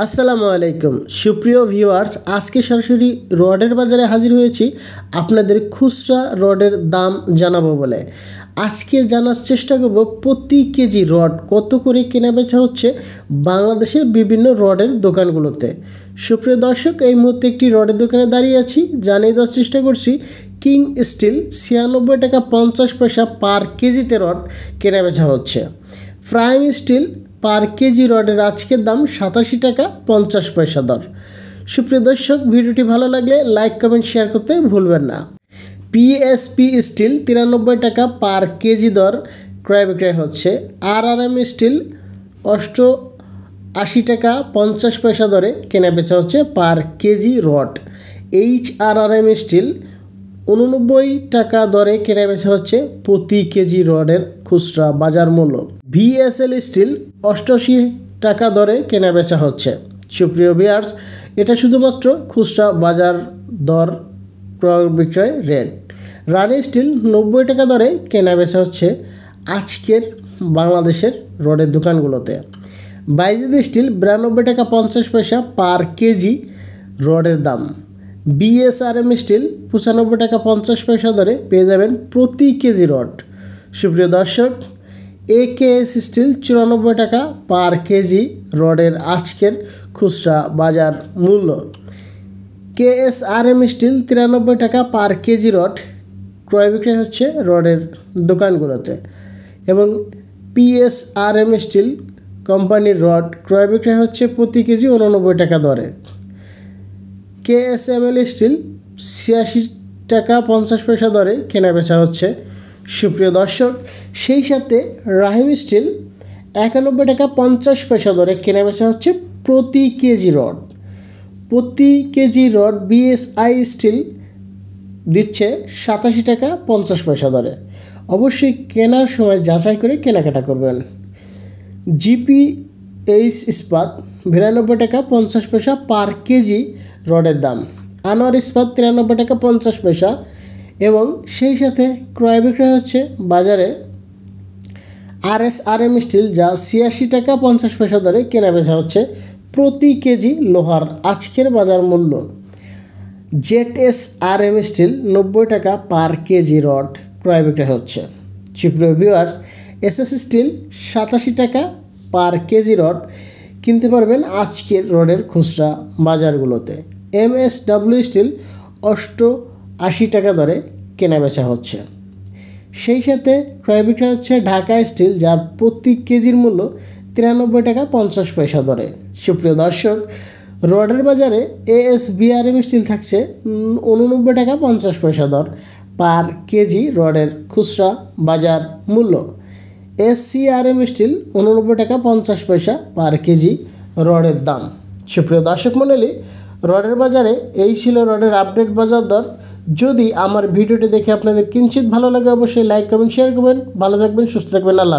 আসসালামু আলাইকুম সুপ্রিয় ভিউয়ার্স, আজকে সরাসরি রডের বাজারে হাজির হয়েছি আপনাদের খুচরা রডের দাম জানাবো বলে। আজকে জানার চেষ্টা করব প্রতি কেজি রড কত করে কেনা বেচা হচ্ছে বাংলাদেশের বিভিন্ন রডের দোকানগুলোতে। সুপ্রিয় দর্শক, এই মুহূর্তে একটি রডের দোকানে দাঁড়িয়ে আছি, জানিয়ে দেওয়ার চেষ্টা করছি কিং স্টিল 96 টাকা 50 পয়সা পার কেজিতে রড কেনা বেচা হচ্ছে। প্রাইম স্টিল পার কেজি রডের আজকের দাম 87 টাকা 50 পয়সা দর। সুপ্রিয় দর্শক, ভিডিওটি ভালো লাগলে লাইক কমেন্ট শেয়ার করতে ভুলবেন না। পিএসপি স্টিল 93 টাকা পার কেজি দর ক্রয় বিক্রয় হচ্ছে। আরআরএম স্টিল 88 টাকা 50 পয়সা দরে কেনা বেচা হচ্ছে পার কেজি রড। এইচআরআরএম স্টিল 89 টাকা দরে কেনা বেচা হচ্ছে প্রতি কেজি রডের খুচরা বাজার মূল্য। ভিএসএল স্টিল 88 টাকা দরে কেনা বেচা হচ্ছে। সুপ্রিয় ভিউয়ার্স, এটা শুধুমাত্র খুচরা বাজার দর ক্রয় বিক্রয় রেট। রানি স্টিল 90 টাকা দরে কেনা বেচা হচ্ছে আজকের বাংলাদেশের রডের দোকানগুলোতে। বাইজিদ স্টিল 92 টাকা 50 পয়সা পার কেজি রডের দাম। বিএসআরএম স্টিল 95 টাকা 50 পয়সা দরে পেয়ে যাবেন প্রতি কেজি রড। সুপ্রিয় দর্শক, একেএস স্টিল 94 টাকা পার কেজি রডের আজকের খুচরা বাজার মূল্য। কেএসআরএম স্টিল 93 টাকা পার কেজি রড ক্রয় বিক্রয় হচ্ছে রডের দোকানগুলোতে। এবং পিএসআরএম স্টিল কোম্পানির রড ক্রয় বিক্রয় হচ্ছে প্রতি কেজি 89 টাকা দরে। কেএসএমএল স্টিল 86 টাকা 50 পয়সা দরে কেনা বেচা হচ্ছে। সুপ্রিয় দর্শক, সেই সাথে রাহিম স্টিল 91 টাকা 50 পয়সা দরে কেনা বেচা হচ্ছে প্রতি কেজি রড। প্রতি কেজি রড বিএসআই স্টিল দিচ্ছে 87 টাকা 50 পয়সা দরে। অবশ্যই কেনার সময় যাচাই করে কেনাকাটা করবেন। জিপিএইচ ইস্পাত 92 টাকা 50 পয়সা পার কেজি রডের দাম। আনোয়ার ইস্পাত 93 টাকা 50 পয়সা। এবং সেই সাথে ক্রয় বিক্রয় হচ্ছে বাজারে আরএসআরএম স্টিল, যা 86 টাকা 50 পয়সা দরে কেনা বেচা হচ্ছে প্রতি কেজি লোহার আজকের বাজার মূল্য। জেডএসআরএম স্টিল 90 টাকা পার কেজি রড ক্রয় বিক্রয় হচ্ছে। সুপ্রিয় ভিউয়ার্স, এসএস স্টিল 87 টাকা পার কেজি রড কিনতে পারবেন আজকের রডের খুচরা বাজারগুলোতে। এমএসডব্লিউ স্টিল 88 টাকা দরে কেনা বেচা হচ্ছে। সেই সাথে ক্রয় বিক্রয় হচ্ছে ঢাকা স্টিল, যার প্রতি কেজির মূল্য 93 টাকা 50 পয়সা দরে। সুপ্রিয় দর্শক, রডের বাজারে এএসবিআরএম স্টিল থাকছে 89 টাকা 50 পয়সা দর পার কেজি রডের খুচরা বাজার মূল্য। এসসিআরএম স্টিল 89 টাকা 50 পয়সা পার কেজি রডের দাম। সুপ্রিয় দর্শক মণ্ডলী, রডের বাজারে এই ছিল রডের আপডেট বাজার দর। যদি আমার ভিডিওটি দেখে আপনাদের কিঞ্চিত ভালো লাগে, অবশ্যই লাইক কমেন্ট শেয়ার করবেন। ভালো থাকবেন, সুস্থ থাকবেন। আল্লাহ।